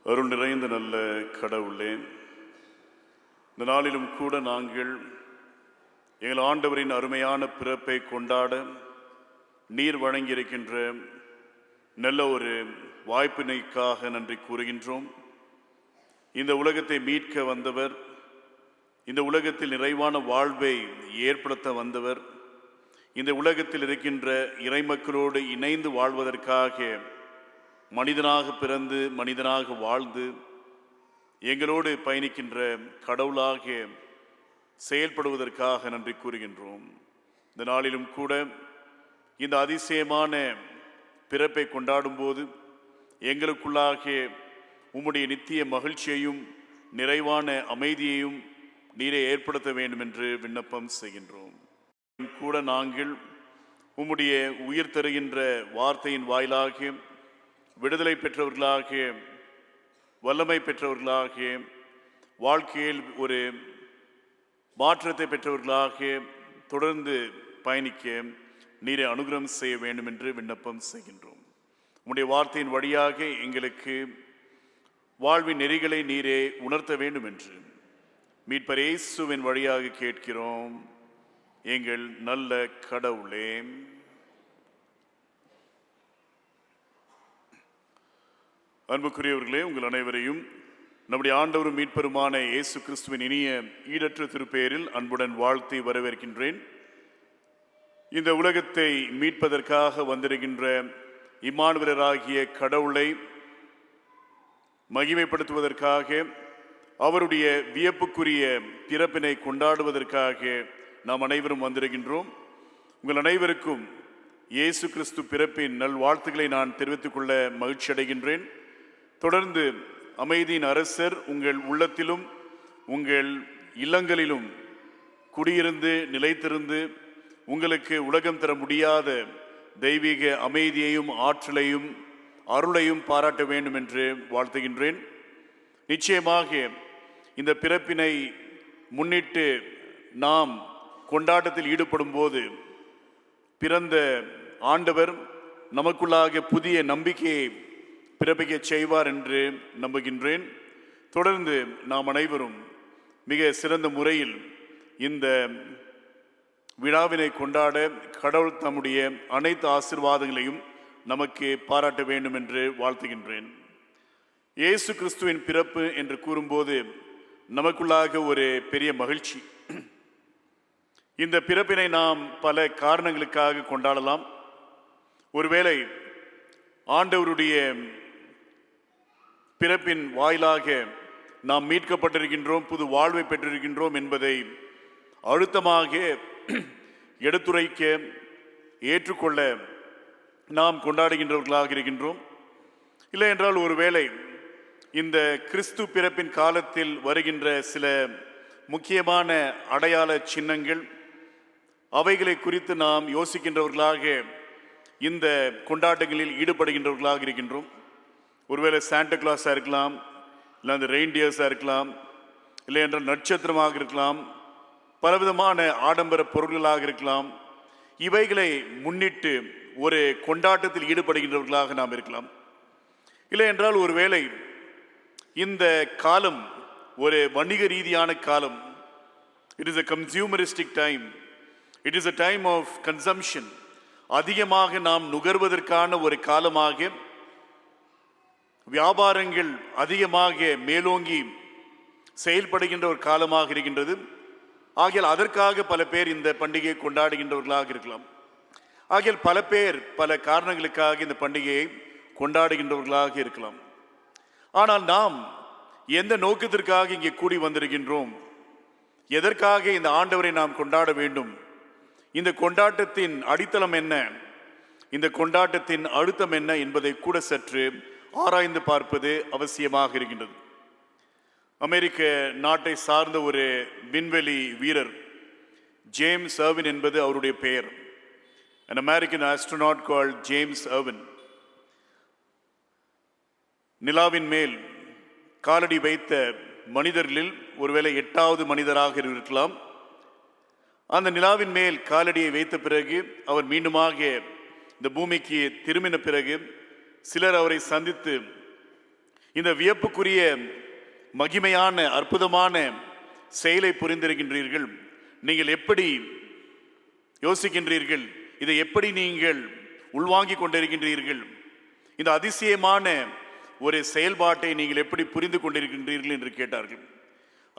அருள் நிறைந்த நல்ல கடவுளே, இந்த நாளிலும் கூட நாங்கள் எங்கள் ஆண்டவரின் அருமையான பிறப்பை கொண்டாட நீர் வழங்கியிருக்கின்ற நல்ல ஒரு வாய்ப்பினைக்காக நன்றி கூறுகின்றோம். இந்த உலகத்தை மீட்க வந்தவர், இந்த உலகத்தில் நிறைவான வாழ்வை ஏற்படுத்த வந்தவர், இந்த உலகத்தில் இருக்கின்ற இறைமக்களோடு இணைந்து வாழ்வதற்காக மனிதனாக பிறந்து மனிதனாக வாழ்ந்து எங்களோடு பயணிக்கின்ற கடவுளாக செயல்படுவதற்காக நன்றி கூறுகின்றோம். இந்த நாளிலும் கூட இந்த அதிசயமான பிறப்பை கொண்டாடும் போது எங்களுக்குள்ளாக உம்முடைய நித்திய மகிழ்ச்சியையும் நிறைவான அமைதியையும் நீரே ஏற்படுத்த வேண்டும் என்று விண்ணப்பம் செய்கின்றோம். கூட நாங்கள் உம்முடைய உயிர் தருகின்ற வார்த்தையின் வாயிலாக விடுதலை பெற்றவர்களாக, வல்லமை பெற்றவர்களாக, வாழ்க்கையில் ஒரு மாற்றத்தை பெற்றவர்களாக தொடர்ந்து பயணிக்க நீரை அனுகிரகம் செய்ய வேண்டும் என்று விண்ணப்பம் செய்கின்றோம். உம்முடைய வார்த்தையின் வழியாக எங்களுக்கு வாழ்வின் நெறிகளை நீரே உணர்த்த வேண்டும் என்று மீட்பர் இயேசுவின் வழியாக கேட்கிறோம், எங்கள் நல்ல கடவுளே. அன்புக்குரியவர்களே, உங்கள் அனைவரையும் நம்முடைய ஆண்டவரும் மீட்பெருமான இயேசு கிறிஸ்துவின் இனிய ஈடற்ற திருப்பெயரில் அன்புடன் வாழ்த்தி வரவேற்கின்றேன். இந்த உலகத்தை மீட்பதற்காக வந்திருக்கின்ற இம்மானுவேலராகிய கடவுளை மகிமைப்படுத்துவதற்காக, அவருடைய வியப்புக்குரிய பிறப்பினை கொண்டாடுவதற்காக நாம் அனைவரும் வந்திருக்கின்றோம். உங்கள் அனைவருக்கும் இயேசு கிறிஸ்து பிறப்பின் நல்வாழ்த்துக்களை நான் தெரிவித்துக் கொள்ள மகிழ்ச்சி அடைகின்றேன். தொடர்ந்து அமைதியின் அரசர் உங்கள் உள்ளத்திலும் உங்கள் இல்லங்களிலும் குடியிருந்து நிலைத்திருந்து உங்களுக்கு உலகம் தர முடியாத தெய்வீக அமைதியையும் ஆற்றலையும் அருளையும் பாராட்ட வேண்டும் என்று வாழ்த்துகின்றேன். நிச்சயமாக இந்த பிறப்பினை முன்னிட்டு நாம் கொண்டாட்டத்தில் ஈடுபடும் போது பிறந்த ஆண்டவர் நமக்குள்ளாக புதிய நம்பிக்கையை பிறப்பிக்க செய்வார் என்று நம்புகின்றேன். தொடர்ந்து நாம் அனைவரும் மிக சிறந்த முறையில் இந்த விழாவினை கொண்டாட கடவுள் தம்முடைய அனைத்து ஆசீர்வாதங்களையும் நமக்கு பாராட்ட வேண்டும் என்று வாழ்த்துகின்றேன். இயேசு கிறிஸ்துவின் பிறப்பு என்று கூறும்போது நமக்குள்ளாக ஒரு பெரிய மகிழ்ச்சி. இந்த பிறப்பினை நாம் பல காரணங்களுக்காக கொண்டாடலாம். ஒருவேளை ஆண்டவருடைய பிறப்பின் வாயிலாக நாம் மீட்கப்பட்டிருக்கின்றோம், புது வாழ்வை பெற்றிருக்கின்றோம் என்பதை அழுத்தமாக எடுத்துரைக்க ஏற்றுக்கொள்ள நாம் கொண்டாடுகின்றவர்களாக இருக்கின்றோம். இல்லை என்றால் ஒருவேளை இந்த கிறிஸ்து பிறப்பின் காலத்தில் வருகின்ற சில முக்கியமான அடையாள சின்னங்கள், அவைகளை குறித்து நாம் யோசிக்கின்றவர்களாக இந்த கொண்டாட்டங்களில் ஈடுபடுகின்றவர்களாக இருக்கின்றோம். ஒருவேளை சாண்டா கிளாஸாக இருக்கலாம், இல்லை அந்த ரெயின்டியர்ஸாக இருக்கலாம், இல்லை என்றால் நட்சத்திரமாக இருக்கலாம், பலவிதமான ஆடம்பர பொருள்களாக இருக்கலாம். இவைகளை முன்னிட்டு ஒரு கொண்டாட்டத்தில் ஈடுபடுகின்றவர்களாக நாம் இருக்கலாம். இல்லை என்றால் ஒருவேளை இந்த காலம் ஒரு வணிக ரீதியான காலம். It is a consumeristic time. It is a time of consumption. அதிகமாக நாம் நுகர்வதற்கான ஒரு காலமாக, வியாபாரங்கள் அதிகமாக மேலோங்கி செயல்படுகின்ற ஒரு காலமாக இருக்கின்றது. ஆகையால் அதற்காக பல பேர் இந்த பண்டிகையை கொண்டாடுகின்றவர்களாக இருக்கலாம். ஆகையால் பல பேர் பல காரணங்களுக்காக இந்த பண்டிகையை கொண்டாடுகின்றவர்களாக இருக்கலாம். ஆனால் நாம் எந்த நோக்கத்திற்காக இங்கே கூடி வந்திருக்கின்றோம், எதற்காக இந்த ஆண்டவரை நாம் கொண்டாட வேண்டும், இந்த கொண்டாட்டத்தின் அடித்தளம் என்ன, இந்த கொண்டாட்டத்தின் அழுத்தம் என்ன என்பதை கூட சற்று ஆராய்ந்து பார்ப்பது அவசியமாக இருக்கின்றது. அமெரிக்க நாட்டை சார்ந்த ஒரு விண்வெளி வீரர், ஜேம்ஸ் எர்வின் என்பது அவருடைய பெயர். An American astronaut called James Irwin நிலாவின் மேல் காலடி வைத்த மனிதர்களில் ஒருவேளை 8வது மனிதராக இருக்கலாம். அந்த நிலாவின் மேல் காலடியை வைத்த பிறகு அவர் மீண்டுமாக இந்த பூமிக்கு திரும்பின பிறகு சிலர் அவரை சந்தித்து இந்த வியப்புக்குரிய மகிமையான அற்புதமான செயலை புரிந்திருக்கின்றீர்கள். நீங்கள் எப்படி யோசிக்கின்றீர்கள்? இதை எப்படி நீங்கள் உள்வாங்கிக் கொண்டிருக்கின்றீர்கள்? இந்த அதிசயமான ஒரு செயல்பாட்டை நீங்கள் எப்படி புரிந்து கொண்டிருக்கின்றீர்கள் என்று கேட்டார்கள்.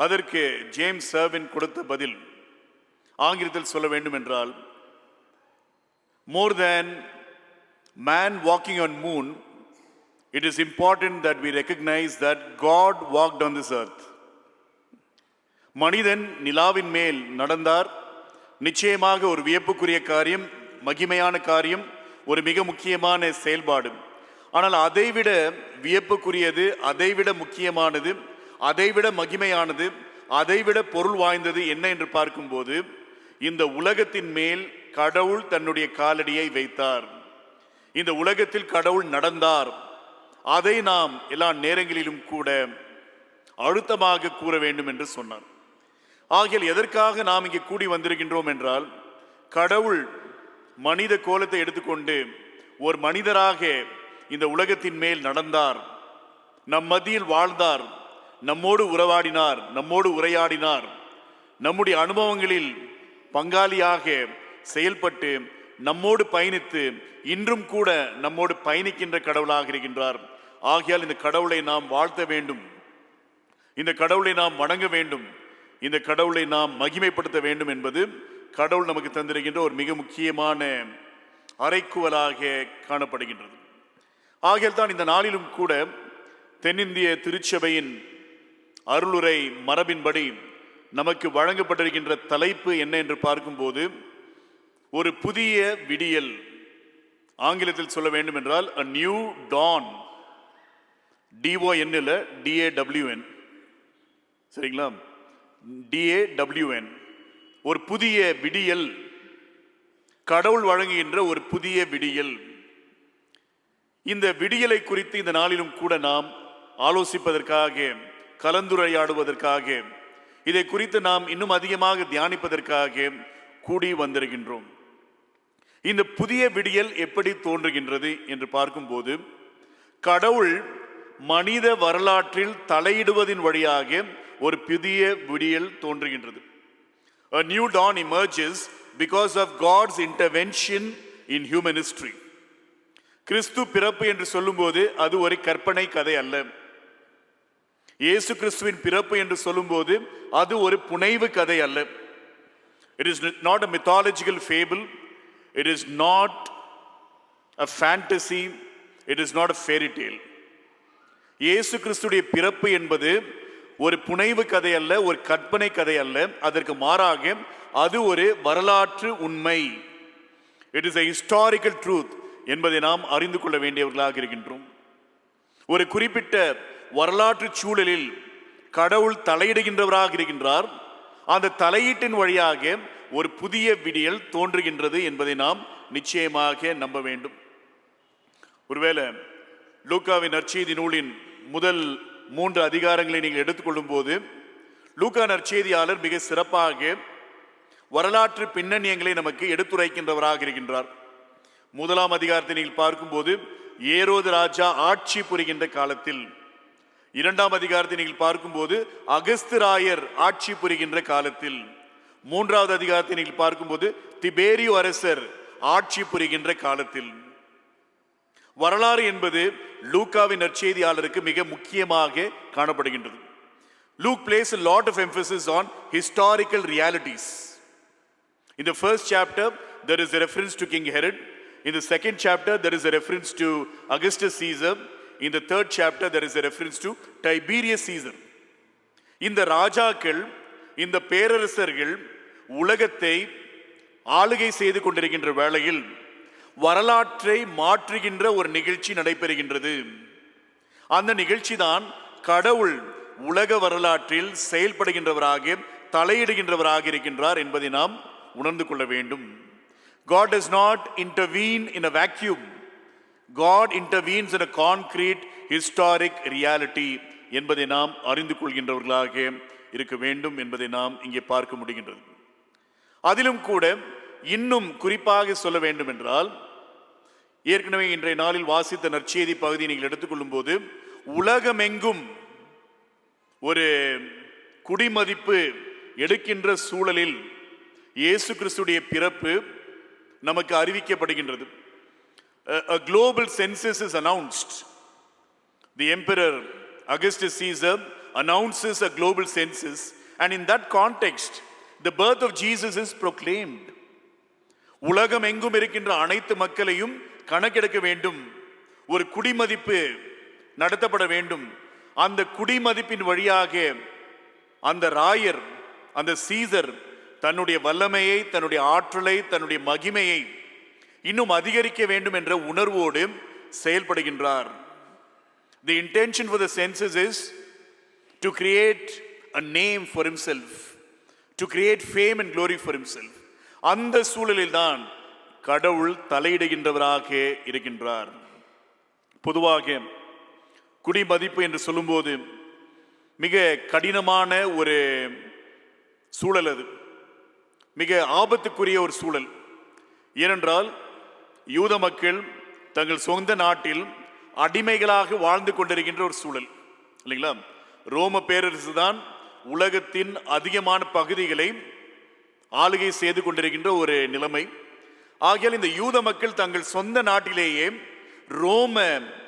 அதற்கு ஜேம்ஸ் சர்வின் கொடுத்த பதில் ஆங்கிலத்தில் சொல்ல வேண்டும் என்றால், more than man walking on moon, it is important that we recognize that God walked on this earth. மனிதன் நிலாவின் மேல் நடந்தார். நிச்சயமாக ஒரு வியப்புக்குரிய காரியம், மகிமையான காரியம், ஒரு மிக முக்கியமான செயல்பாடு. ஆனால் அதைவிட வியப்புக்குரியது, அதைவிட முக்கியமானது, அதைவிட மகிமையானது, அதைவிட பொருள் வாய்ந்தது என்ன என்று பார்க்கும்போது, இந்த உலகத்தின் மேல் கடவுள் தன்னுடைய காலடியை வைத்தார். இந்த உலகத்தில் கடவுள் நடந்தார். அதை நாம் எல்லா நேரங்களிலும் கூட அழுத்தமாக கூற வேண்டும் என்று சொன்னார். ஆகிய எதற்காக நாம் இங்கே கூடி வந்திருக்கின்றோம் என்றால், கடவுள் மனித கோலத்தை எடுத்துக்கொண்டு ஒரு மனிதராக இந்த உலகத்தின் மேல் நடந்தார், நம் மத்தியில் வாழ்ந்தார், நம்மோடு உறவாடினார், நம்மோடு உரையாடினார், நம்முடைய அனுபவங்களில் பங்காளியாக செயல்பட்டு நம்மோடு பயணித்து இன்றும் கூட நம்மோடு பயணிக்கின்ற கடவுளாக இருக்கின்றார். ஆகையால் இந்த கடவுளை நாம் வாழ்த்த வேண்டும், இந்த கடவுளை நாம் வணங்க வேண்டும், இந்த கடவுளை நாம் மகிமைப்படுத்த வேண்டும் என்பது கடவுள் நமக்கு தந்திருக்கின்ற ஒரு மிக முக்கியமான அறைக்கூவலாக காணப்படுகின்றது. ஆகையால் தான் இந்த நாளிலும் கூட தென்னிந்திய திருச்சபையின் அருளுரை மரபின்படி நமக்கு வழங்கப்பட்டிருக்கின்ற தலைப்பு என்ன என்று பார்க்கும்போது, ஒரு புதிய விடியல். ஆங்கிலத்தில் சொல்ல வேண்டும் என்றால் a new dawn. DON இல்ல, DAWN. சரிங்களா? DAWN. ஒரு புதிய விடியல், கடவுள் வழங்குகின்ற ஒரு புதிய விடியல். இந்த விடியலை குறித்து இந்த நாளிலும் கூட நாம் ஆலோசிப்பதற்காக, கலந்துரையாடுவதற்காக, இதை குறித்து நாம் இன்னும் அதிகமாக தியானிப்பதற்காக கூடி வந்திருக்கின்றோம். இந்த புதிய விடியல் எப்படி தோன்றுகின்றது என்று பார்க்கும்போது, கடவுள் மனித வரலாற்றில் தலையிடுவதின் வழியாக ஒரு புதிய விடியல் தோன்றுகின்றது. A new dawn emerges because of God's intervention in human history. கிறிஸ்து பிறப்பு என்று சொல்லும்போது அது ஒரு கற்பனை கதை அல்ல. இயேசு கிறிஸ்துவின் பிறப்பு என்று சொல்லும்போது அது ஒரு புனைவு கதை அல்ல. It is not a mythological fable. It is not a fantasy. It is not a fairy tale. இயேசு கிறிஸ்துடைய பிறப்பு என்பது ஒரு புனைவு கதை அல்ல, ஒரு கற்பனை கதை அல்ல. அதற்கு மாறாக அது ஒரு வரலாற்று உண்மை. It is a historical truth என்பதை நாம் அறிந்து கொள்ள வேண்டியவர்களாக இருக்கின்றோம். ஒரு குறிப்பிட்ட வரலாற்று சூழலில் கடவுள் தலையிடுகின்றவராக இருக்கின்றார். அந்த தலையீட்டின் வழியாக ஒரு புதிய விடியல் தோன்றுகின்றது என்பதை நாம் நிச்சயமாக நம்ப வேண்டும். ஒருவேளை லூக்காவின் நற்செய்தி நூலின் முதல் 3 அதிகாரங்களை நீங்கள் எடுத்துக்கொள்ளும் போது, லூக்கா நற்செய்தியாளர் மிக சிறப்பாக வரலாற்று பின்னணியங்களை நமக்கு எடுத்துரைக்கின்றவராக இருக்கின்றார். 1ஆம் அதிகாரத்தை நீங்கள் பார்க்கும்போது ஏரோது ராஜா ஆட்சி புரிகின்ற காலத்தில், 2ஆம் அதிகாரத்தை நீங்கள் பார்க்கும்போது அகஸ்திராயர் ஆட்சி புரிகின்ற காலத்தில், 3ஆவது அதிகாரத்தை நீங்கள் பார்க்கும்போது திபேரியு அரசர் ஆட்சி புரிகின்ற காலத்தில். வரலாறு என்பது லூக்காவின் நற்செய்தியாளருக்கு மிக முக்கியமாக காணப்படுகின்றது. Luke places a lot of emphasis on historical realities. In the first chapter there is a reference to King Herod. In the second chapter there is a reference to Augustus Caesar. In the third chapter there is a reference to Tiberius Caesar. இந்த ராஜாக்கள், இந்த பேரரசர்கள் உலகத்தை ஆளுகை செய்து கொண்டிருக்கின்ற வேளையில் வரலாற்றை மாற்றுகின்ற ஒரு நிகழ்ச்சி நடைபெறுகின்றது. அந்த நிகழ்ச்சி தான் கடவுள் உலக வரலாற்றில் செயல்படுகின்றவராக, தலையிடுகின்றவராக இருக்கின்றார் என்பதை நாம் உணர்ந்து கொள்ள வேண்டும். God does not intervene in a vacuum. God intervenes in a concrete historic reality என்பதை நாம் அறிந்து கொள்கின்றவர்களாக இருக்க வேண்டும் என்பதை நாம் இங்கே பார்க்க முடிகின்றது. அதிலும் கூட இன்னும் குறிப்பாக சொல்ல வேண்டும் என்றால், ஏற்கனவே இன்றைய நாளில் வாசித்த நற்செய்தி பகுதியை நீங்கள் எடுத்துக்கொள்ளும் போது உலகமெங்கும் ஒரு குடிமதிப்பு எடுக்கின்ற சூழலில் இயேசு கிறிஸ்துடைய பிறப்பு நமக்கு அறிவிக்கப்படுகின்றது. A global census is announced. The Emperor Augustus Caesar announces a global census, and in that context the birth of Jesus is proclaimed. உலகம் எங்கும் இருக்கின்ற அனைத்து மக்களையும் கணக்கெடுக்க வேண்டும், ஒரு குடிமதிப்பு நடத்தப்பட வேண்டும். அந்த குடிமதிப்பின் வழியாக அந்த ராயர், அந்த சீசர் தன்னுடைய வல்லமையை, தன்னுடைய ஆற்றலை, தன்னுடைய மகிமையை இன்னும் அதிகரிக்க வேண்டும் என்ற உணர்வோடு செயல்படுகின்றார். The intention for the census is to create a name for himself, to create fame and glory for himself. அந்த சூழலில் தான் கடவுள் தலையிடுகின்றவராக இருக்கின்றார். பொதுவாக குடிமதிப்பு என்று சொல்லும்போது மிக கடினமான ஒரு சூழல், அது மிக ஆபத்துக்குரிய ஒரு சூழல். ஏனென்றால் யூத மக்கள் தங்கள் சொந்த நாட்டில் அடிமைகளாக வாழ்ந்து கொண்டிருக்கின்ற ஒரு சூழல் இல்லைங்களா. ரோம பேரரசு தான் உலகத்தின் அதிகமான பகுதிகளை ஆளுகை செய்து கொண்டிருக்கின்ற ஒரு நிலைமை. ஆகையால் இந்த யூத மக்கள் தங்கள் சொந்த நாட்டிலேயே ரோம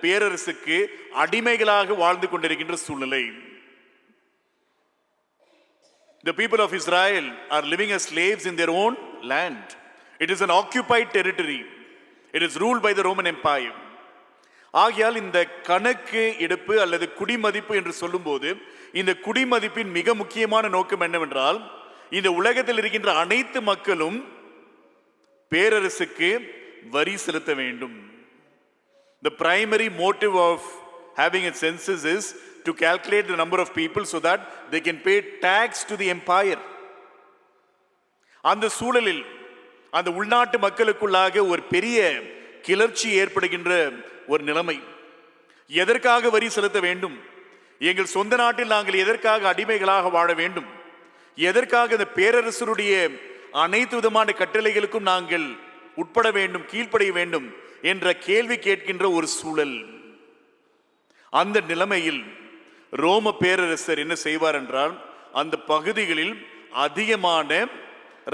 பேரரசுக்கு அடிமைகளாக வாழ்ந்து கொண்டிருக்கின்ற சூழ்நிலை. The people of Israel are living as slaves in their own land. It is an occupied territory. It is ruled by the Roman Empire. ஆகையால் இந்த கணக்கு எடுப்பு அல்லது குடிமதிப்பு என்று சொல்லும்போது இந்த குடிமதிப்பின் மிக முக்கியமான நோக்கம் என்னவென்றால், இந்த உலகத்தில் இருக்கின்ற அனைத்து மக்களும் பேரரசுக்கு வரி செலுத்த வேண்டும். The primary motive of having a census is to calculate the number of people so that they can pay tax to the empire. அந்த சூழலில் அந்த உள்நாட்டு மக்களுக்குள்ளாக ஒரு பெரிய கிளர்ச்சி ஏற்படுகின்ற ஒரு நிலைமை. எதற்காக வரி செலுத்த வேண்டும்? எங்கள் சொந்த நாட்டில் நாங்கள் எதற்காக அடிமைகளாக வாழ வேண்டும்? எதற்காக இந்த பேரரசருடைய அனைத்து விதமான கட்டளைகளுக்கும் நாங்கள் உட்பட வேண்டும், கீழ்ப்படைய வேண்டும் என்ற கேள்வி கேட்கின்ற ஒரு சூழல். அந்த நிலைமையில் ரோம பேரரசர் என்ன செய்வார் என்றால், அந்த பகுதிகளில் அதிகமான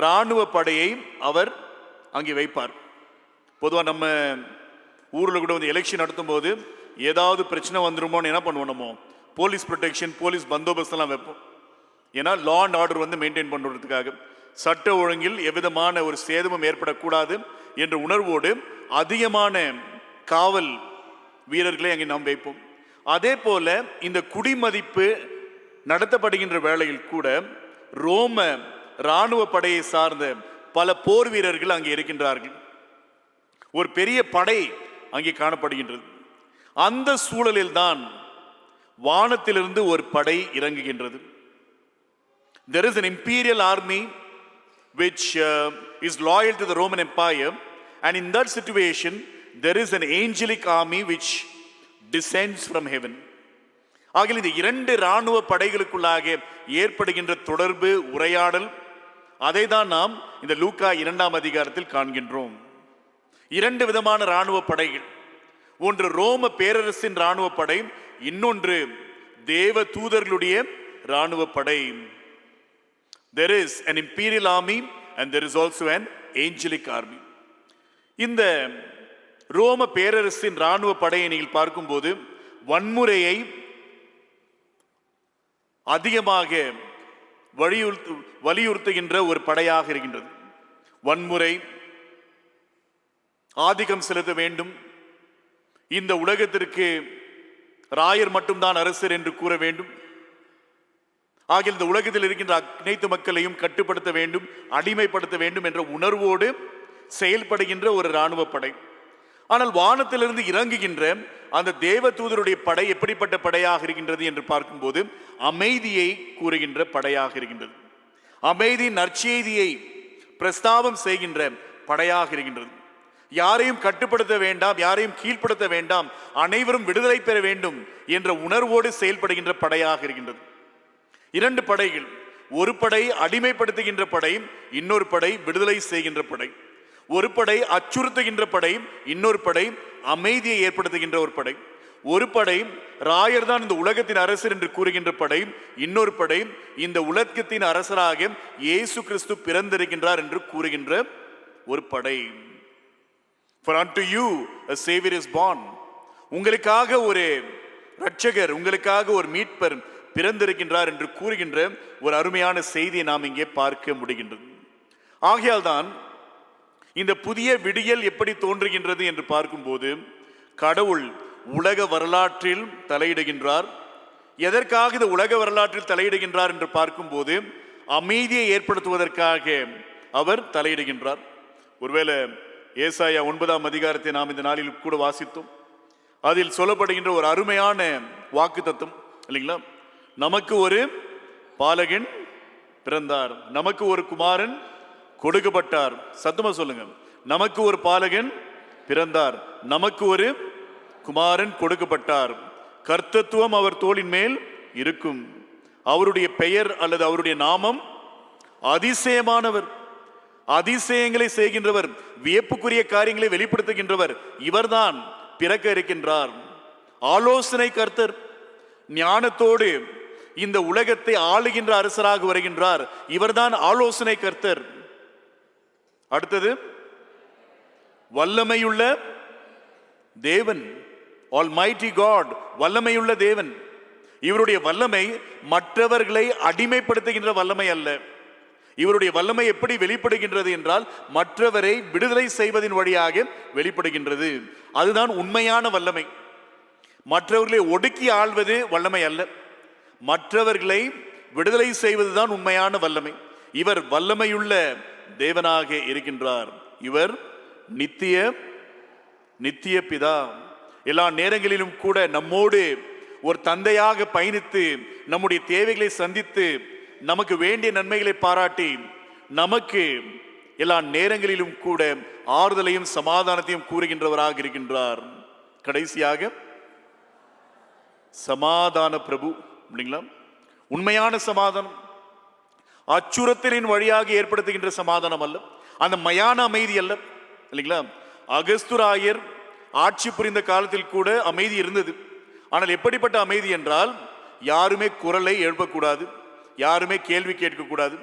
இராணுவ படையை அவர் அங்கே வைப்பார். பொதுவாக நம்ம ஊரில் கூட வந்து எலெக்ஷன் நடத்தும் போது ஏதாவது பிரச்சனை வந்துருமோன்னு என்ன பண்ணுவோம், நம்ம போலீஸ் ப்ரொடெக்ஷன், போலீஸ் பந்தோபஸ்தெல்லாம் வைப்போம். ஏன்னா லா அண்ட் ஆர்டர் வந்து மெயின்டைன் பண்ணுறதுக்காக, சட்ட ஒழுங்கில் எவ்விதமான ஒரு சேதமும் ஏற்படக்கூடாது என்ற உணர்வோடு அதிகமான காவல் வீரர்களை அங்கே நாம் வைப்போம். அதே போல இந்த குடிமதிப்பு நடத்தப்படுகின்ற வேளையில் கூட ரோம இராணுவ படையை சார்ந்த பல போர் வீரர்கள் அங்கே இருக்கின்றார்கள். ஒரு பெரிய படை அங்கே காணப்படுகின்றது. அந்த சூழலில் தான் வானத்திலிருந்து ஒரு படை இறங்குகின்றது. There is an imperial army which is loyal to the Roman Empire, and in that situation there is an angelic army which descends from heaven. ஆகிய இந்த இரண்டு இராணுவ படைகளுக்குள்ளாக ஏற்படுகின்ற தொடர்பு, உரையாடல், அதை தான் நாம் இந்த லூக்கா 2ஆம் அதிகாரத்தில் காண்கின்றோம். இரண்டு விதமான இராணுவ படைகள், ஒன்று ரோம பேரரசின் இராணுவ படை, இன்னொன்று தேவ தூதர்களுடைய இராணுவ படை. There is an imperial army and there is also an angelic army. இந்த ரோம பேரரசின் இராணுவ படையை நீங்கள் பார்க்கும்போது வன்முறையை அதிகமாக வலியுறுத்துகின்ற ஒரு படையாக இருக்கின்றது. வன்முறை, ஆதிக்கம் செலுத்த வேண்டும், இந்த உலகத்திற்கு ராயர் மட்டும்தான் அரசர் என்று கூற வேண்டும், ஆகிய இந்த உலகத்தில் இருக்கின்ற அனைத்து மக்களையும் கட்டுப்படுத்த வேண்டும், அடிமைப்படுத்த வேண்டும் என்ற உணர்வோடு செயல்படுகின்ற ஒரு இராணுவ படை. ஆனால் வானத்திலிருந்து இறங்குகின்ற அந்த தேவ தூதருடைய படை எப்படிப்பட்ட படையாக இருக்கின்றது என்று பார்க்கும்போது அமைதியை கூறுகின்ற படையாக இருக்கின்றது. அமைதி நற்செய்தியை பிரஸ்தாபம் செய்கின்ற படையாக இருக்கின்றது. யாரையும் கட்டுப்படுத்த வேண்டாம், யாரையும் கீழ்ப்படுத்த வேண்டாம், அனைவரும் விடுதலை பெற வேண்டும் என்ற உணர்வோடு செயல்படுகின்ற படையாக இருக்கின்றது. இரண்டு படைகள், ஒரு படை அடிமைப்படுத்துகின்ற படை, இன்னொரு படை விடுதலை செய்கின்ற படை. ஒரு படை அச்சுறுத்துகின்ற படை, இன்னொரு படை அமைதியை ஏற்படுத்துகின்ற ஒரு படை. ஒரு படை ராயர் தான் இந்த உலகத்தின் அரசர் என்று கூறுகின்ற படை, இன்னொரு படை இந்த உலகத்தின் அரசராக இயேசு கிறிஸ்து பிறந்திருக்கின்றார் என்று கூறுகின்ற ஒரு படை. For unto you a savior is born. உங்களுக்காக ஒரு இரட்சகர், உங்களுக்காக ஒரு மீட்பர் பிறந்திருக்கின்றார் என்று கூறுகின்ற ஒரு அருமையான செய்தியை நாம் இங்கே பார்க்க முடிகின்றது. ஆகையால் தான் இந்த புதிய விடியல் எப்படி தோன்றுகின்றது என்று பார்க்கும்போது, கடவுள் உலக வரலாற்றில் தலையிடுகின்றார். எதற்காக இந்த உலக வரலாற்றில் தலையிடுகின்றார் என்று பார்க்கும்போது, அமைதியை ஏற்படுத்துவதற்காக அவர் தலையிடுகின்றார். ஒருவேளை ஏசாயா 9ஆம் அதிகாரத்தை நாம் இந்த நாளில் கூட வாசித்தோம். அதில் சொல்லப்படுகின்ற ஒரு அருமையான வாக்கு தத்துவம் இல்லைங்களா? நமக்கு ஒரு பாலகன் பிறந்தார், நமக்கு ஒரு குமாரன் கொடுக்கப்பட்டார். சத்தமா சொல்லுங்க, நமக்கு ஒரு பாலகன் பிறந்தார், நமக்கு ஒரு குமாரன் கொடுக்கப்பட்டார், கர்த்தத்துவம் அவர் தோளின் மேல் இருக்கும், அவருடைய பெயர் அல்லது அவருடைய நாமம் அதிசயமானவர், அதிசயங்களை செய்கின்றவர், வியப்புக்குரிய காரியங்களை வெளிப்படுத்துகின்றவர், இவர்தான் பிறக்க இருக்கின்றார். ஆலோசனை கர்த்தர், ஞானத்தோடு இந்த உலகத்தை ஆளுகின்ற அரசராக வருகின்றார், இவர்தான் ஆலோசனை கர்த்தர். அடுத்தது வல்லமையுள்ள தேவன், ஆல்மைட்டி காட், வல்லமையுள்ள தேவன். இவருடைய வல்லமை மற்றவர்களை அடிமைப்படுத்துகின்ற வல்லமை அல்ல. இவருடைய வல்லமை எப்படி வெளிப்படுகின்றது என்றால், மற்றவரை விடுதலை செய்வதின் வழியாக வெளிப்படுகின்றது. அதுதான் உண்மையான வல்லமை. மற்றவர்களை ஒடுக்கி ஆள்வது வல்லமை அல்ல, மற்றவர்களை விடுதலை செய்வதுதான் உண்மையான வல்லமை. இவர் வல்லமையுள்ள தேவனாக இருக்கின்றார். இவர் நித்திய நித்திய பிதா. எல்லா நேரங்களிலும் கூட நம்மோடு ஒரு தந்தையாக பயணித்து நம்முடைய தேவைகளை சந்தித்து நமக்கு வேண்டிய நன்மைகளை பாராட்டி நமக்கு எல்லா நேரங்களிலும் கூட ஆறுதலையும் சமாதானத்தையும் கூறுகின்றவராக இருக்கின்றார். கடைசியாக சமாதான பிரபு இல்லைங்களா? உண்மையான சமாதானம் அச்சுறுத்தலின் வழியாக ஏற்படுத்துகின்ற சமாதானம் அல்ல, அந்த மயான அமைதி அல்ல இல்லைங்களா? அகஸ்துராயர் ஆட்சி புரிந்த காலத்தில் கூட அமைதி இருந்தது. ஆனால் எப்படிப்பட்ட அமைதி என்றால், யாருமே குரலை எழுப்பக்கூடாது, யாருமே கேள்வி கேட்கக்கூடாது,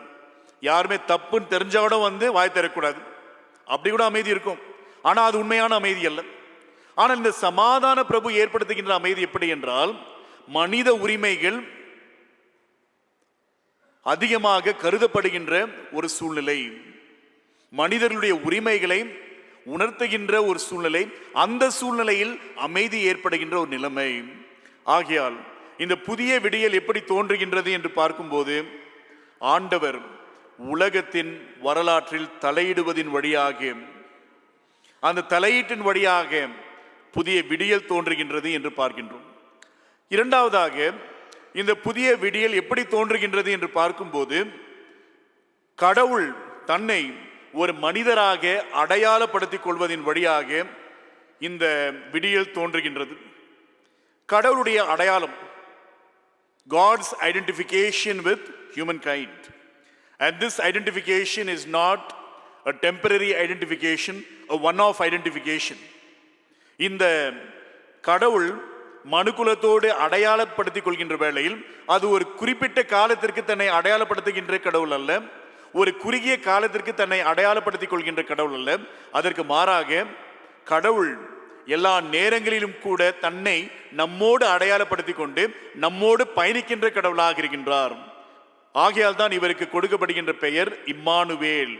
யாருமே தப்புன்னு தெரிஞ்சவிட வந்து வாய் தரக்கூடாது, அப்படி கூட அமைதி இருக்கும். ஆனால் அது உண்மையான அமைதி அல்ல. ஆனால் இந்த சமாதான பிரபு ஏற்படுத்துகின்ற அமைதி எப்படி என்றால், மனித உரிமைகள் அதிகமாக கருதப்படுகின்ற ஒரு சூழ்நிலை, மனிதர்களுடைய உரிமைகளை உணர்த்துகின்ற ஒரு சூழ்நிலை, அந்த சூழ்நிலையில் அமைதி ஏற்படுகின்ற ஒரு நிலைமை. ஆகையால் இந்த புதிய விடியல் எப்படி தோன்றுகின்றது என்று பார்க்கும்போது, ஆண்டவர் உலகத்தின் வரலாற்றில் தலையிடுவதின் வழியாக, அந்த தலையீட்டின் வழியாக புதிய விடியல் தோன்றுகின்றது என்று பார்க்கின்றோம். இரண்டாவதாக, இந்த புதிய விடியல் எப்படி தோன்றுகின்றது என்று பார்க்கும்போது, கடவுள் தன்னை ஒரு மனிதராக அடையாளப்படுத்திக் கொள்வதின் வழியாக இந்த விடியல் தோன்றுகின்றது. கடவுளுடைய அடையாளம், God's identification with humankind, and this identification is not a temporary identification, a one-off identification. இந்த கடவுள் மனுக்குலத்தோடு அடையாளப்படுத்திக் கொள்கின்ற வேளையில் அது ஒரு குறிப்பிட்ட காலத்திற்கு தன்னை அடையாளப்படுத்துகின்ற கடவுள் அல்ல, ஒரு குறுகிய காலத்திற்கு தன்னை அடையாளப்படுத்திக் கொள்கின்ற கடவுள் அல்ல. அதற்கு மாறாக கடவுள் எல்லா நேரங்களிலும் கூட தன்னை நம்மோடு அடையாளப்படுத்திக் கொண்டு நம்மோடு பயணிக்கின்ற கடவுளாக இருக்கின்றார். ஆகையால் தான் இவருக்கு கொடுக்கப்படுகின்ற பெயர் இம்மானுவேல்.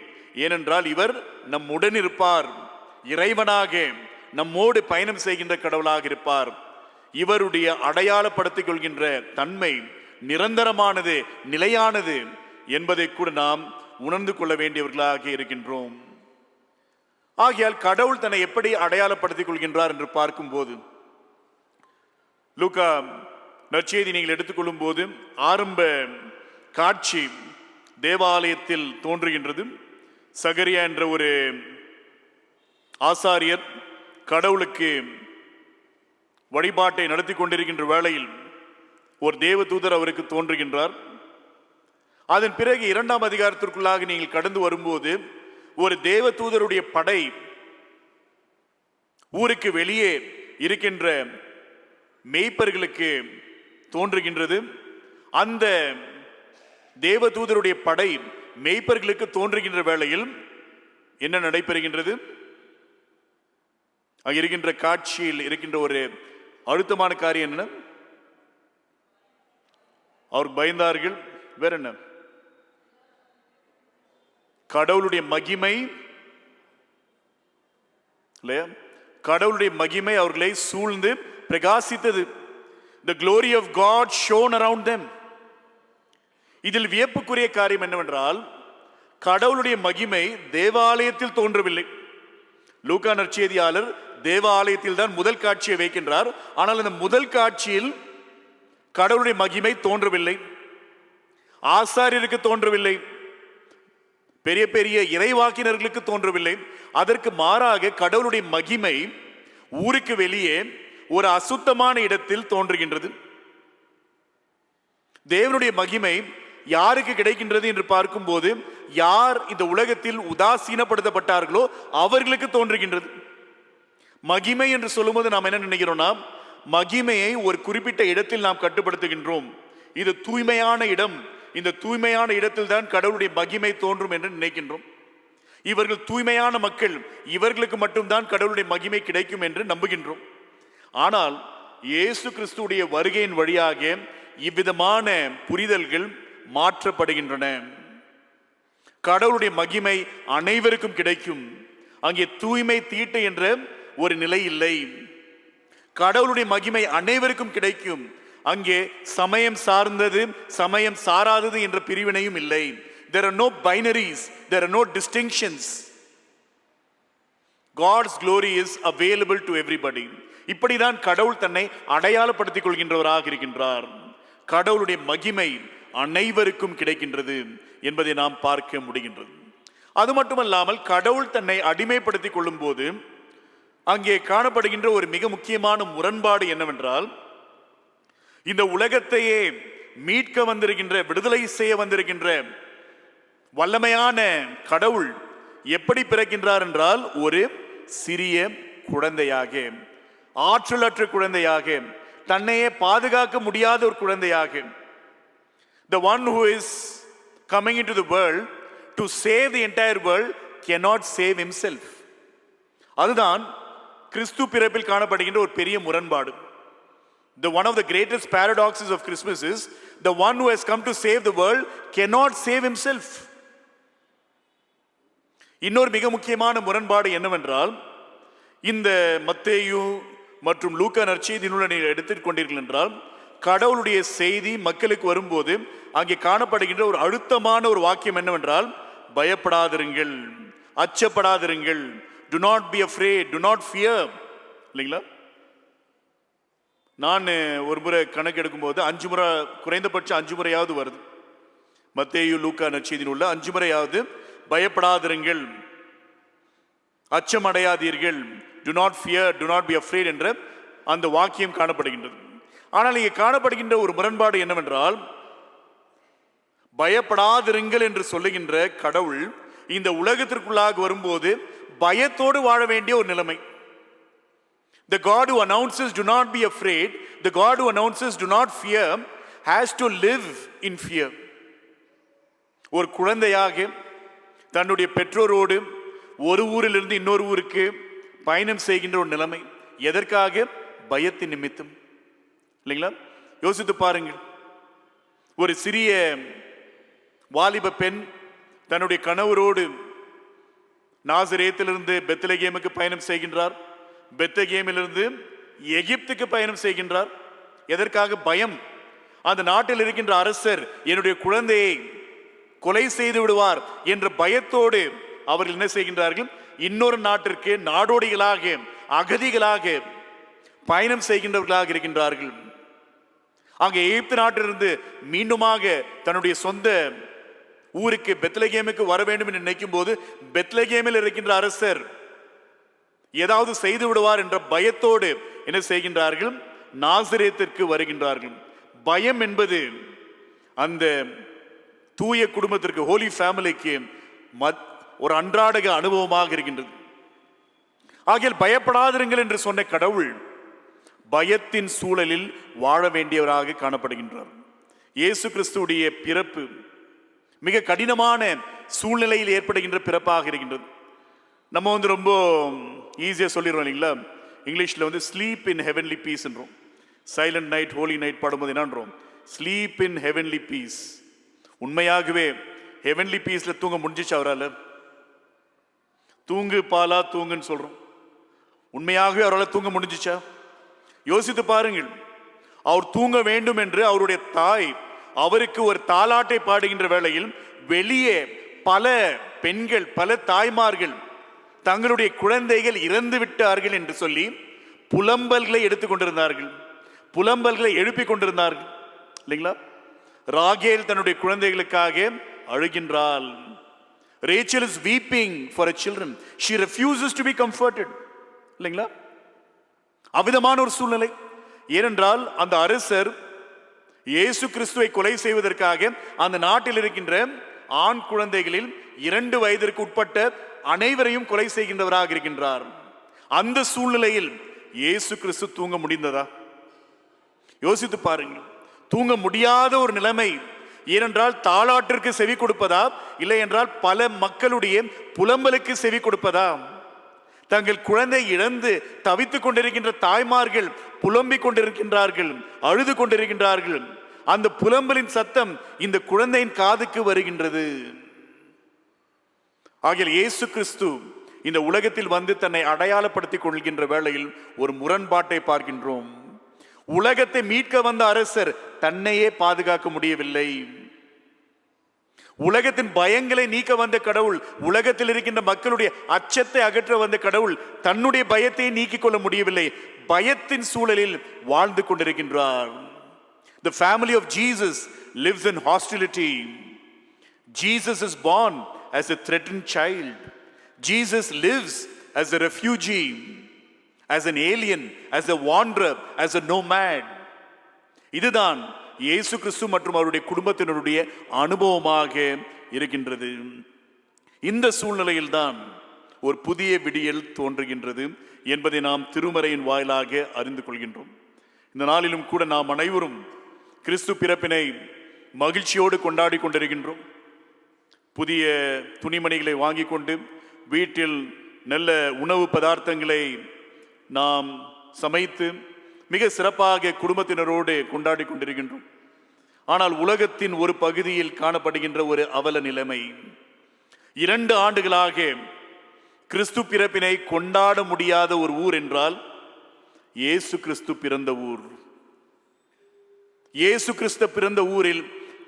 ஏனென்றால் இவர் நம்முடன் இருப்பார், இறைவனாக நம்மோடு பயணம் செய்கின்ற கடவுளாக இருப்பார். இவருடைய அடையாளப்படுத்திக் கொள்கின்ற தன்மை நிரந்தரமானது, நிலையானது என்பதை கூட நாம் உணர்ந்து கொள்ள வேண்டியவர்களாக இருக்கின்றோம். ஆகையால் கடவுள் தன்னை எப்படி அடையாளப்படுத்திக் கொள்கின்றார் என்று பார்க்கும்போது, லூக்கா நற்செய்தி நீங்கள் எடுத்துக்கொள்ளும் போது ஆரம்ப காட்சி தேவாலயத்தில் தோன்றுகின்றது. சகரியா என்ற ஒரு ஆசாரியர் கடவுளுக்கு வழிபாட்டை நடத்தி கொண்டிருக்கின்ற வேளையில் ஒரு தேவ தூதர் அவருக்கு தோன்றுகின்றார். அதன் பிறகு 2ஆம் அதிகாரத்திற்குள்ளாக நீங்கள் கடந்து வரும்போது, ஒரு தேவ தூதருடைய படை ஊருக்கு வெளியே இருக்கின்ற மேய்ப்பர்களுக்கு தோன்றுகின்றது. அந்த தேவதூதருடைய படை மேய்ப்பர்களுக்கு தோன்றுகின்ற வேளையில் என்ன நடைபெறுகின்றது? அங்க இருக்கின்ற காட்சியில் இருக்கின்ற ஒரு அழுத்தமான காரியம் என்ன? அவர் பயந்தார்கள். வேற என்ன? கடவுளுடைய மகிமை இல்லையா? கடவுளுடைய மகிமை அவர்களை சூழ்ந்து பிரகாசித்தது. The glory of God shone around them. இதில் வியப்புக்குரிய காரியம் என்னவென்றால், கடவுளுடைய மகிமை தேவாலயத்தில் தோன்றவில்லை. லூக்கா நற்செய்தியாளர் தேவாலயத்தில் தான் முதல் காட்சியை வைக்கின்றார். ஆனால் அந்த முதல் காட்சியில் கடவுளுடைய மகிமை தோன்றவில்லை, ஆசாரியருக்கு தோன்றவில்லை, பெரிய பெரிய இறைவாக்கினர்களுக்கு தோன்றவில்லை. அதற்கு மாறாக கடவுளுடைய மகிமை ஊருக்கு வெளியே ஒரு அசுத்தமான இடத்தில் தோன்றுகின்றது. தேவனுடைய மகிமை யாருக்கு கிடைக்கின்றது என்று பார்க்கும்போது, யார் இந்த உலகத்தில் உதாசீனப்படுத்தப்பட்டார்களோ அவர்களுக்கு தோன்றுகின்றது. மகிமை என்று சொல்லும்போது நாம் என்ன நினைக்கிறோம்னா, மகிமையை ஒரு குறிப்பிட்ட இடத்தில் நாம் கட்டுப்படுத்துகின்றோம். இது தூய்மையான இடம், இந்த தூய்மையான இடத்தில் தான் கடவுளுடைய மகிமை தோன்றும் என்று நினைக்கின்றோம். இவர்கள் தூய்மையான மக்கள், இவர்களுக்கு மட்டும்தான் கடவுளுடைய மகிமை கிடைக்கும் என்று நம்புகின்றோம். ஆனால் இயேசு கிறிஸ்துடைய வருகையின் வழியாக இவ்விதமான புரிதல்கள் மாற்றப்படுகின்றன. கடவுளுடைய மகிமை அனைவருக்கும் கிடைக்கும். அங்கே தூய்மை தீட்டு என்ற ஒரு நிலை இல்லை. கடவுளுடைய மகிமை அனைவருக்கும் கிடைக்கும். அங்கே சமயம் சார்ந்தது, சமயம் சாராதது என்ற பிரிவினையும் இல்லை. There are no binaries, there are no distinctions. God's glory is available to everybody. இப்படிதான் கடவுள் தன்னை அடையாளப்படுத்திக் கொள்கின்றவராக இருக்கின்றார். கடவுளுடைய மகிமை அனைவருக்கும் கிடைக்கின்றது என்பதை நாம் பார்க்க முடிகின்றது. அது மட்டுமல்லாமல் கடவுள் தன்னை அடிமைப்படுத்திக் கொள்ளும் போது அங்கே காணப்படுகின்ற ஒரு மிக முக்கியமான முரண்பாடு என்னவென்றால், இந்த உலகத்தையே மீட்க வந்திருக்கின்ற, விடுதலை செய்ய வந்திருக்கின்ற வல்லமையான கடவுள் எப்படி பிறக்கின்றார் என்றால், ஒரு சிறிய குழந்தையாக, ஆற்றலற்ற குழந்தையாக, தன்னையே பாதுகாக்க முடியாத ஒரு குழந்தையாக. The one who is coming into the world to save the entire world cannot save himself. அதுதான் கிறிஸ்து பிறப்பில் காணப்படுகின்ற ஒரு பெரிய முரண்பாடு. The one of the greatest paradoxes of Christmas is the one who has come to save the world cannot save himself. இன்னொரு மிக முக்கியமான முரண்பாடு என்னவென்றால், இந்த மத்தேயு மற்றும் லூக்கா நற்செய்தி நூலை நீங்கள் எடுத்துக்கொண்டீர்கள் என்றால், கடவுளுடைய செய்தி மக்களுக்கு வரும்போது அங்கே காணப்படுகின்ற ஒரு அழுத்தமான ஒரு வாக்கியம் என்னவென்றால், பயப்படாதிருங்கள், அச்சப்படாதிருங்கள், do not be afraid, do not fear. இல்லைங்களா? நான் ஒரு முறை கணக்கு எடுக்கும்போது 5 முறை, குறைந்தபட்சம் 5 முறையாவது வருது மத்தேயு லூக்கா நற்செய்தி நூல்ல. 5 முறையாவது பயப்படாதிருங்கள், அச்சம் அடையாதீர்கள், do not fear, do not be afraid என்ற அந்த வாக்கியம் காணப்படுகின்றது. ஆனால் இங்கே காணப்படுகின்ற ஒரு முரண்பாடு என்னவென்றால், பயப்படாதிருங்கள் என்று சொல்லுகின்ற கடவுள் இந்த உலகத்திற்குள்ளாக வரும்போது பயத்தோடு வாழ வேண்டிய ஒரு நிலைமை. The God who announces do not be afraid, the God who announces do not fear has to live in fear. ஒரு குழந்தையாக தன்னுடைய பெற்றோரோடு ஒரு ஊரிலிருந்து இன்னொரு ஊருக்கு பயணம் செய்கின்ற ஒரு நிலைமை. எதற்காக? பயத்தின் நிமித்தம். இல்லைங்களா? யோசித்து பாருங்கள். ஒரு சிறிய வாலிப பெண் தன்னுடைய கணவரோடு நாசரேத்திலிருந்து பெத்லகேமுக்கு பயணம் செய்கின்றார். பெத்லகேமிலிருந்து எகிப்துக்கு பயணம் செய்கின்றார். எதற்காக? பயம். அந்த நாட்டில் இருக்கின்ற அரசர் என்னுடைய குழந்தையை கொலை செய்து விடுவார் என்ற பயத்தோடு அவர்கள் என்ன செய்கின்றார்கள்? இன்னொரு நாட்டிற்கு நாடோடிகளாக, அகதிகளாக பயணம் செய்கின்றவர்களாக இருக்கின்றார்கள். அங்கே எகிப்து நாட்டிலிருந்து மீண்டுமாக தன்னுடைய சொந்த ஊருக்கு பெத்லகேமுக்கு வர வேண்டும் என்று நினைக்கும் போது, பெத்லகேமில் இருக்கின்ற அரசர் ஏதாவது செய்து விடுவார் என்ற பயத்தோடு என்ன செய்கின்றார்கள்? நாசரேத்திற்கு வருகின்றார்கள். பயம் என்பது அந்த தூய குடும்பத்திற்கு, ஹோலி ஃபேமிலிக்கு ஒரு அன்றாட அனுபவமாக இருக்கின்றது. ஆகியால் பயப்படாதிருங்கள் என்று சொன்ன கடவுள் பயத்தின் சூழலில் வாழ வேண்டியவராக காணப்படுகின்றார். இயேசு கிறிஸ்துடைய பிறப்பு மிக கடினமான சூழ்நிலையில் ஏற்படுகின்ற பிறப்பாக இருக்கின்றது. நம்ம ரொம்ப ஈஸியா சொல்லிடுறோம் இல்லைங்களா? இங்கிலீஷ்ல ஸ்லீப் இன் ஹெவன்லி பீஸ் என்றோம். சைலண்ட் நைட் ஹோலி நைட் பாடும்போது என்னன்றோம்? Sleep in heavenly peace. உண்மையாகவே ஹெவன்லி பீஸ்ல தூங்க முடிஞ்சிச்சு அவரால்? தூங்கு பாலா தூங்குன்னு சொல்றோம். உண்மையாகவே அவரால் தூங்க முடிஞ்சிச்சா? யோசித்து பாருங்கள். அவர் தூங்க வேண்டும் என்று அவருடைய தாய் அவருக்கு ஒரு தாலாட்டை பாடுகின்ற வேளையில் வெளியே பல பெண்கள், பல தாய்மார்கள் தங்களுடைய குழந்தைகள் இறந்து விட்டார்கள் என்று சொல்லி புலம்பல்களை எடுத்துக் கொண்டிருந்தார்கள், புலம்பல்களை எழுப்பிக் கொண்டிருந்தார்கள் இல்லைங்களா? ராகேல் தன்னுடைய குழந்தைகளுக்காக அழுகின்றாள். Rachel is weeping for her children. She refuses to be comforted. இல்லைங்களா? அவ்விதமான ஒரு சூழ்நிலை. ஏனென்றால் அந்த அரசர் இயேசு கிறிஸ்துவை கொலை செய்வதற்காக அந்த நாட்டில் இருக்கின்ற ஆண் குழந்தைகளில் 2 வயதிற்கு உட்பட்ட அனைவரையும் கொலை செய்கின்றவராக இருக்கின்றார். அந்த சூழ்நிலையில் இயேசு கிறிஸ்து தூங்க முடிந்ததா? யோசித்து பாருங்கள். தூங்க முடியாத ஒரு நிலைமை. ஏனென்றால் தாலாட்டிற்கு செவி கொடுப்பதா, இல்லை என்றால் பல மக்களுடைய புலம்பலுக்கு செவி கொடுப்பதா? தங்கள் குழந்தை இழந்து தவித்துக் கொண்டிருக்கின்ற தாய்மார்கள் புலம்பிக் கொண்டிருக்கின்றார்கள், அழுது கொண்டிருக்கின்றார்கள். அந்த புலம்பலின் சத்தம் இந்த குழந்தையின் காதுக்கு வருகின்றது. ஆகிய இயேசு கிறிஸ்து இந்த உலகத்தில் தன்னை அடையாளப்படுத்திக் கொள்கின்ற வேளையில் ஒரு முரண்பாட்டை பார்க்கின்றோம். உலகத்தை மீட்க வந்த அரசர் தன்னையே பாதுகாக்க முடியவில்லை. உலகத்தின் பயங்களை நீக்க வந்த கடவுள், உலகத்தில் இருக்கின்ற மக்களுடைய அச்சத்தை அகற்ற வந்த கடவுள் தன்னுடைய பயத்தை நீக்கிக் கொள்ள முடியவில்லை. பயத்தின் சூழலில் வாழ்ந்து கொண்டிருக்கின்றார். The family of Jesus lives in hostility. Jesus is born as a threatened child. Jesus lives as a refugee, as an alien, as a wanderer, as a nomad. இதுதான் இயேசு கிறிஸ்து மற்றும் அவருடைய குடும்பத்தினருடைய அனுபவமாக இருக்கின்றது. இந்த சூழ்நிலையில் தான் ஒரு புதிய விடியல் தோன்றுகின்றது என்பதை நாம் திருமறையின் வாயிலாக அறிந்து கொள்கின்றோம். இந்த நாளிலும் கூட நாம் அனைவரும் கிறிஸ்து பிறப்பினை மகிழ்ச்சியோடு கொண்டாடி கொண்டிருக்கின்றோம். புதிய துணிமணிகளை வாங்கி கொண்டு வீட்டில் நல்ல உணவு பதார்த்தங்களை நாம் சமைத்து மிக சிறப்பாக குடும்பத்தினரோடு கொண்டாடி கொண்டிருக்கின்றோம். ஆனால் உலகத்தின் ஒரு பகுதியில் காணப்படுகின்ற ஒரு அவல நிலைமை, 2 ஆண்டுகளாக கிறிஸ்து பிறப்பினை கொண்டாட முடியாத ஒரு ஊர் என்றால் இயேசு கிறிஸ்து பிறந்த ஊர். இயேசு கிறிஸ்து பிறந்த ஊரில்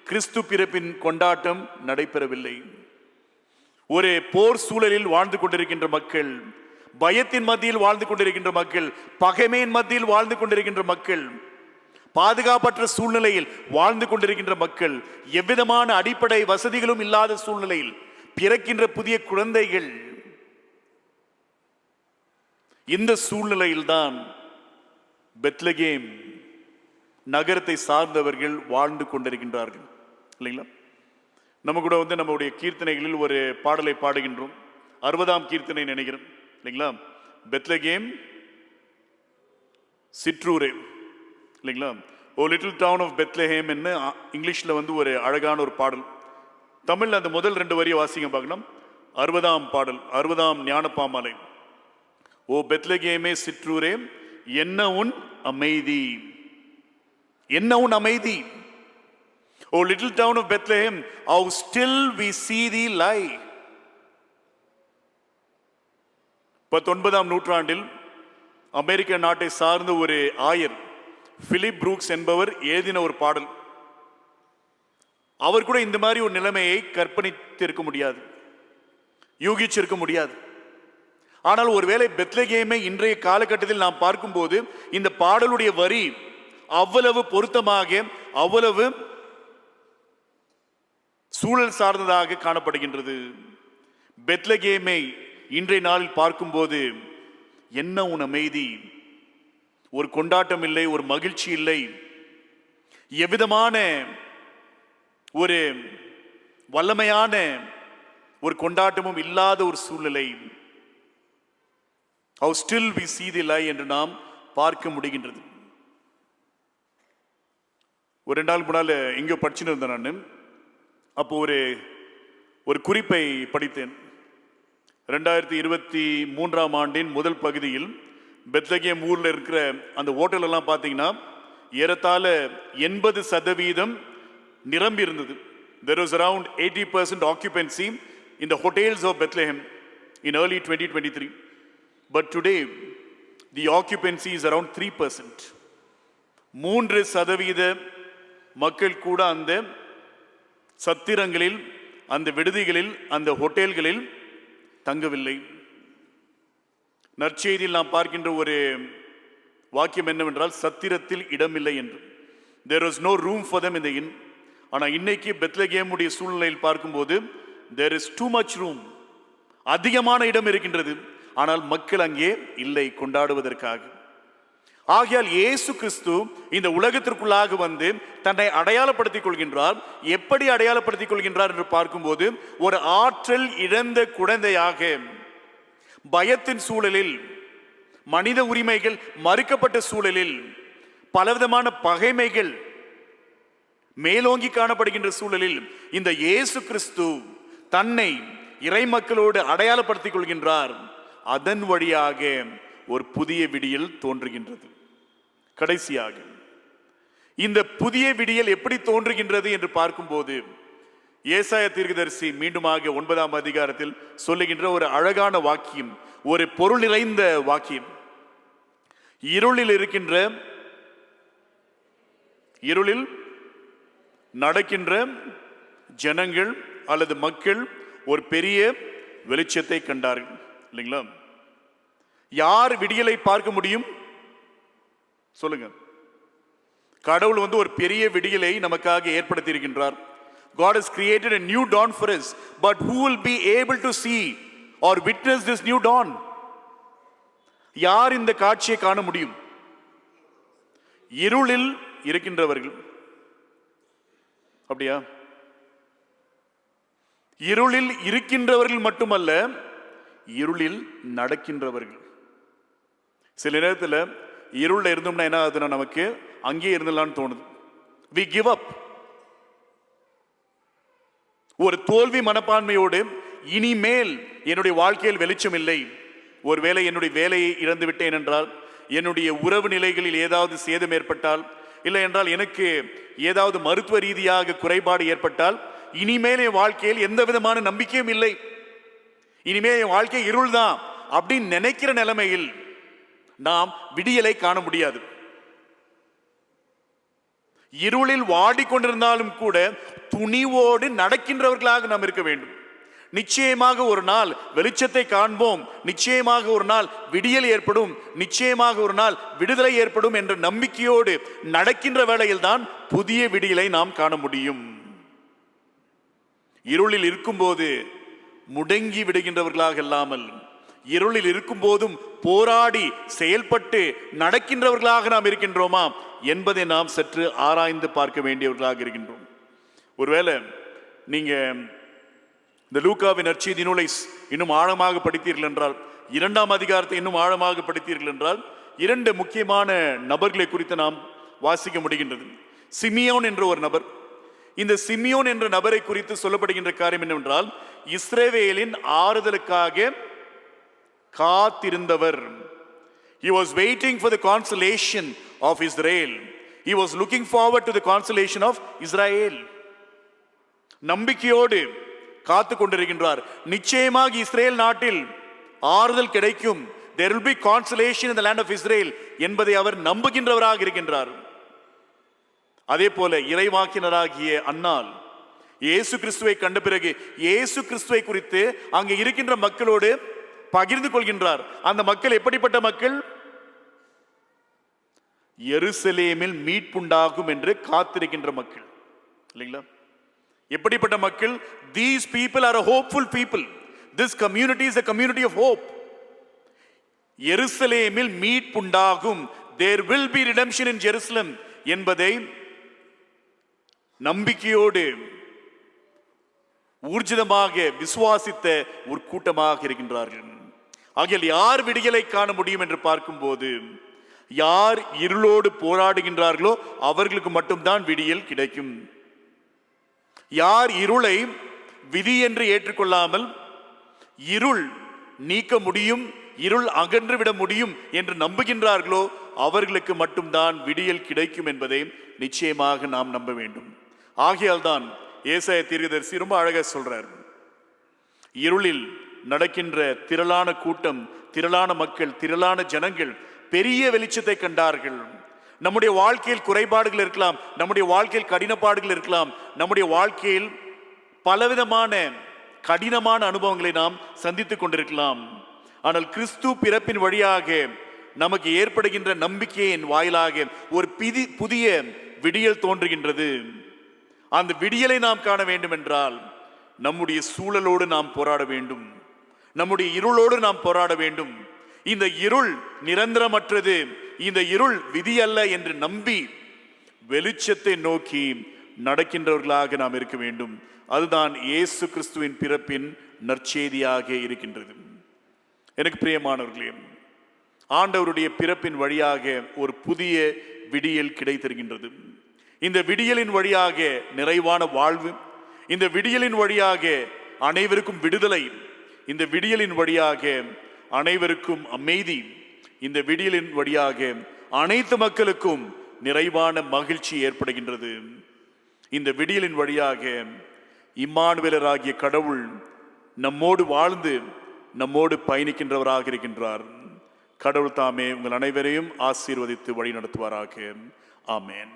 கிறிஸ்து பிறப்பின் கொண்டாட்டம் நடைபெறவில்லை. ஒரு போர் சூழலில் வாழ்ந்து கொண்டிருக்கின்ற மக்கள், பயத்தின் மத்தியில் வாழ்ந்து கொண்டிருக்கின்ற மக்கள், பகைமையின் மத்தியில் வாழ்ந்து கொண்டிருக்கின்ற மக்கள், பாதுகாப்பற்ற சூழ்நிலையில் வாழ்ந்து கொண்டிருக்கின்ற மக்கள், எவ்விதமான அடிப்படை வசதிகளும் இல்லாத சூழ்நிலையில் பிறக்கின்ற புதிய குழந்தைகள், இந்த சூழ்நிலையில்தான் பெத்லகேம் நகரத்தை சார்ந்தவர்கள் வாழ்ந்து கொண்டிருக்கின்றார்கள் இல்லைங்களா? நம்ம கூட நம்முடைய கீர்த்தனைகளில் ஒரு பாடலை பாடுகின்றோம். 60ஆம் கீர்த்தனை நினைக்கிறேன் இல்லைங்களா? பெத்லகேம் சிற்றூரே இல்லைங்களா? ஓ லிட்டில் டவுன் ஆஃப் பெத்லஹேம் என்ன இங்கிலீஷ்ல ஒரு அழகான ஒரு பாடல். தமிழ்ல அந்த முதல் 2 வரியை வாசிங்க பார்க்கணும். 60ஆம் பாடல், 60ஆம் ஞானப்பாமாலை. ஓ பெத்லகேமே சிற்றூரே என்ன உன் அமைதி, என்ன உன் அமைதி. O little town of Bethlehem, how still we see thee lie. 19ஆம் நூற்றாண்டில் அமெரிக்க நாட்டை சார்ந்த ஒரு ஆயர் பிலிப் புரூக்ஸ் என்பவர் எழுதின ஒரு பாடல். அவர் கூட இந்த மாதிரி ஒரு நிலைமையை கற்பனைத்திருக்க முடியாது, யூகிச்சிருக்க முடியாது. ஆனால் ஒருவேளை பெத்லகேமை இன்றைய காலகட்டத்தில் நாம் பார்க்கும்போது இந்த பாடலுடைய வரி அவ்வளவு பொருத்தமாக, அவ்வளவு சூழல் சார்ந்ததாக காணப்படுகின்றது. பெத்லகேமை இன்றைய நாளில் பார்க்கும்போது என்ன உன் அமைதி, ஒரு கொண்டாட்டம் இல்லை, ஒரு மகிழ்ச்சி இல்லை, எவ்விதமான ஒரு வல்லமையான ஒரு கொண்டாட்டமும் இல்லாத ஒரு சூழ்நிலை. How still we see the lie என்று நாம் பார்க்க முடிகின்றது. ஒரு 2 நாள் முன்னால் எங்கேயோ படிச்சுன்னு இருந்தேன் நான். அப்போ ஒரு குறிப்பை படித்தேன். 2023ஆம் ஆண்டின் முதல் பகுதியில் பெத்லகேம் ஊரில் இருக்கிற அந்த ஹோட்டல் எல்லாம் பார்த்தீங்கன்னா ஏறத்தாழ 80% நிரம்பி இருந்தது. There was around 80% occupancy in the hotels of Bethlehem in early 2023. But today, the occupancy is around 3%. 3% மக்கள் கூட அந்த சத்திரங்களில், அந்த விடுதிகளில், அந்த ஹோட்டல்களில் தங்கவில்லை. நற்செய்தியில் நாம் பார்க்கின்ற ஒரு வாக்கியம் என்னவென்றால் சத்திரத்தில் இடமில்லை என்று. There was no room for them in the inn. ஆனால் இன்னைக்கு பெத்லகேமுடைய சூழ்நிலையில் பார்க்கும்போது there is too much room. அதிகமான இடம் இருக்கின்றது, ஆனால் மக்கள் அங்கே இல்லை கொண்டாடுவதற்காக. ஆகையால் இயேசு கிறிஸ்து இந்த உலகத்திற்குள்ளாக வந்து தன்னை அடையாளப்படுத்திக் கொள்கின்றார். எப்படி அடையாளப்படுத்திக் கொள்கின்றார் என்று பார்க்கும்போது ஒரு ஆற்றல் இழந்த குழந்தையாக, பயத்தின் சூழலில், மனித உரிமைகள் மறுக்கப்பட்ட சூழலில், பலவிதமான பகைமைகள் மேலோங்கி காணப்படுகின்ற சூழலில் இந்த இயேசு கிறிஸ்து தன்னை இறை மக்களோடு அடையாளப்படுத்திக் கொள்கின்றார். அதன் வழியாக ஒரு புதிய விடியல் தோன்றுகின்றது. கடைசியாக இந்த புதிய விடியல் எப்படி தோன்றுகின்றது என்று பார்க்கும்போது ஏசாயா தீர்க்கதரிசி மீண்டுமாக 9ஆம் அதிகாரத்தில் சொல்லுகின்ற ஒரு அழகான வாக்கியம், ஒரு பொருள் நிறைந்த வாக்கியம். இருளில் நடக்கின்ற ஜனங்கள் அல்லது மக்கள் ஒரு பெரிய வெளிச்சத்தை கண்டார்கள். இல்லைங்களா? யார் விடியலை பார்க்க முடியும் சொல்லுங்க. கடவுள் வந்து ஒரு பெரிய விடியலை நமக்காக ஏற்படுத்தி இருக்கின்றார். God has created a new dawn for us, but who will be able to see or witness this new dawn? யார் இந்த காட்சியை காண முடியும்? இருளில் இருக்கின்றவர்கள். அப்படியா? இருளில் இருக்கின்றவர்கள் மட்டுமல்ல, இருளில் நடக்கின்றவர்கள். சில நேரத்தில் இருளில் இருந்தோம்னா என்ன ஆகுதுன்னா நமக்கு அங்கேயே இருந்தலான்னு தோணுது. we give up. ஒரு தோல்வி மனப்பான்மையோடு இனிமேல் என்னுடைய வாழ்க்கையில் வெளிச்சம் இல்லை, ஒருவேளை என்னுடைய வேலையை இழந்து விட்டேன் என்றால், என்னுடைய உறவு நிலைகளில் ஏதாவது சேதம் ஏற்பட்டால், இல்லை என்றால் எனக்கு ஏதாவது மருத்துவ ரீதியாக குறைபாடு ஏற்பட்டால், இனிமேல் என் வாழ்க்கையில் எந்த விதமான நம்பிக்கையும் இல்லை, இனிமேல் என் வாழ்க்கை இருள் தான் அப்படின்னு நினைக்கிற நிலைமையில் நாம் விடியலை காண முடியாது. இருளில் வாடிக்கொண்டிருந்தாலும் கூட துணிவோடு நடக்கின்றவர்களாக நாம் இருக்க வேண்டும். நிச்சயமாக ஒரு நாள் வெளிச்சத்தை காண்போம், நிச்சயமாக ஒரு நாள் விடியல் ஏற்படும், நிச்சயமாக ஒரு நாள் விடுதலை ஏற்படும் என்ற நம்பிக்கையோடு நடக்கின்ற வேளையில் தான் புதிய விடியலை நாம் காண முடியும். இருளில் இருக்கும்போது முடங்கி விடுகின்றவர்களாக இல்லாமல், இருளில் இருக்கும் போதும் போராடி செயல்பட்டு நடக்கின்றவர்களாக நாம் இருக்கின்றோமா என்பதை நாம் சற்று ஆராய்ந்து பார்க்க வேண்டியவர்களாக இருக்கின்றோம். ஒருவேளை நீங்க இந்த லூக்காவின் நற்செய்தி நூலை இன்னும் ஆழமாக படித்தீர்கள் என்றால், 2ஆம் அதிகாரத்தை இன்னும் ஆழமாக படித்தீர்கள் என்றால், 2 முக்கியமான நபர்களை குறித்து நாம் வாசிக்க முடிகின்றது. சிமியோன் என்ற ஒரு நபர். இந்த சிமியோன் என்ற நபரை குறித்து சொல்லப்படுகின்ற காரியம் என்னவென்றால், இஸ்ரவேலின் ஆறுதலுக்காக காத்திருந்தவர். He was waiting for the consolation of Israel. He was looking forward to the consolation of Israel. நம்பிக்கையோடு காத்து கொண்டிருக்கின்றார். நிச்சயமாக இஸ்ரேல் நாட்டில் ஆறுதல் கிடைக்கும், there will be consolation in the land of Israel என்பதை அவர் நம்புகின்றவராக இருக்கின்றார். அதே போல இறைவாக்கினராகிய அன்னாள் இயேசு கிறிஸ்துவை கண்ட பிறகு இயேசு கிறிஸ்துவை குறித்து அங்கே இருக்கின்ற மக்களோடு பகிர்ந்து கொள்கின்றார். அந்த மக்கள் எப்படிப்பட்ட மக்கள்? எருசலேமில் மீட்புண்டாகும் என்று காத்திருக்கின்ற மக்கள். இல்லைங்களா? எப்படிப்பட்ட மக்கள்? These people are a hopeful people. This community is a community of hope. எருசலேமில் மீட்புண்டாகும், there will be redemption in Jerusalem என்பதை நம்பிக்கையோடு ஊர்ஜிதமாக விசுவாசித்த ஒரு கூட்டமாக இருக்கின்றார்கள். ஆகிய யார் விடியலை காண முடியும் என்று பார்க்கும்போது யார் இருளோடு போராடுகின்றார்களோ அவர்களுக்கு மட்டும்தான் விடியல் கிடைக்கும். யார் இருளை விதி என்று ஏற்றுக்கொள்ளாமல் இருள் நீக்க முடியும், இருள் அகன்று விட முடியும் என்று நம்புகின்றார்களோ அவர்களுக்கு மட்டும்தான் விடியல் கிடைக்கும் என்பதை நிச்சயமாக நாம் நம்ப வேண்டும். ஆகையால் தான் ஏசாயா தீர்க்கதரிசி ரொம்ப அழகா சொல்றார், இருளில் நடக்கின்ற திரளான கூட்டம், திரளான மக்கள், திரளான ஜனங்கள் பெரிய வெளிச்சத்தை கண்டார்கள். நம்முடைய வாழ்க்கையில் குறைபாடுகள் இருக்கலாம், நம்முடைய வாழ்க்கையில் கடினப்பாடுகள் இருக்கலாம், நம்முடைய வாழ்க்கையில் பலவிதமான கடினமான அனுபவங்களை நாம் சந்தித்துக் கொண்டிருக்கலாம். ஆனால் கிறிஸ்து பிறப்பின் வழியாக நமக்கு ஏற்படுகின்ற நம்பிக்கையின் வாயிலாக ஒரு புதிய விடியல் தோன்றுகின்றது. அந்த விடியலை நாம் காண வேண்டும் என்றால் நம்முடைய சூழலோடு நாம் போராட வேண்டும், நம்முடைய இருளோடு நாம் போராட வேண்டும். இந்த இருள் நிரந்தரமற்றது, இந்த இருள் விதி அல்ல என்று நம்பி வெளிச்சத்தை நோக்கி நடக்கின்றவர்களாக நாம் இருக்க வேண்டும். அதுதான் இயேசு கிறிஸ்துவின் பிறப்பின் நற்செய்தியாக இருக்கின்றது. எனக்கு பிரியமானவர்களே, ஆண்டவருடைய பிறப்பின் வழியாக ஒரு புதிய விடியல் கிடைத்திருக்கின்றது. இந்த விடியலின் வழியாக நிறைவான வாழ்வு, இந்த விடியலின் வழியாக அனைவருக்கும் விடுதலை, இந்த விடியலின் வழியாக அனைவருக்கும் அமைதி, இந்த விடியலின் வழியாக அனைத்து மக்களுக்கும் நிறைவான மகிழ்ச்சி ஏற்படுகின்றது. இந்த விடியலின் வழியாக இம்மானுவேலராகிய கடவுள் நம்மோடு வாழ்ந்து நம்மோடு பயணிக்கின்றவராக இருக்கின்றார். கடவுள் தாமே உங்கள் அனைவரையும் ஆசீர்வதித்து வழி நடத்துவாராக. ஆமென்.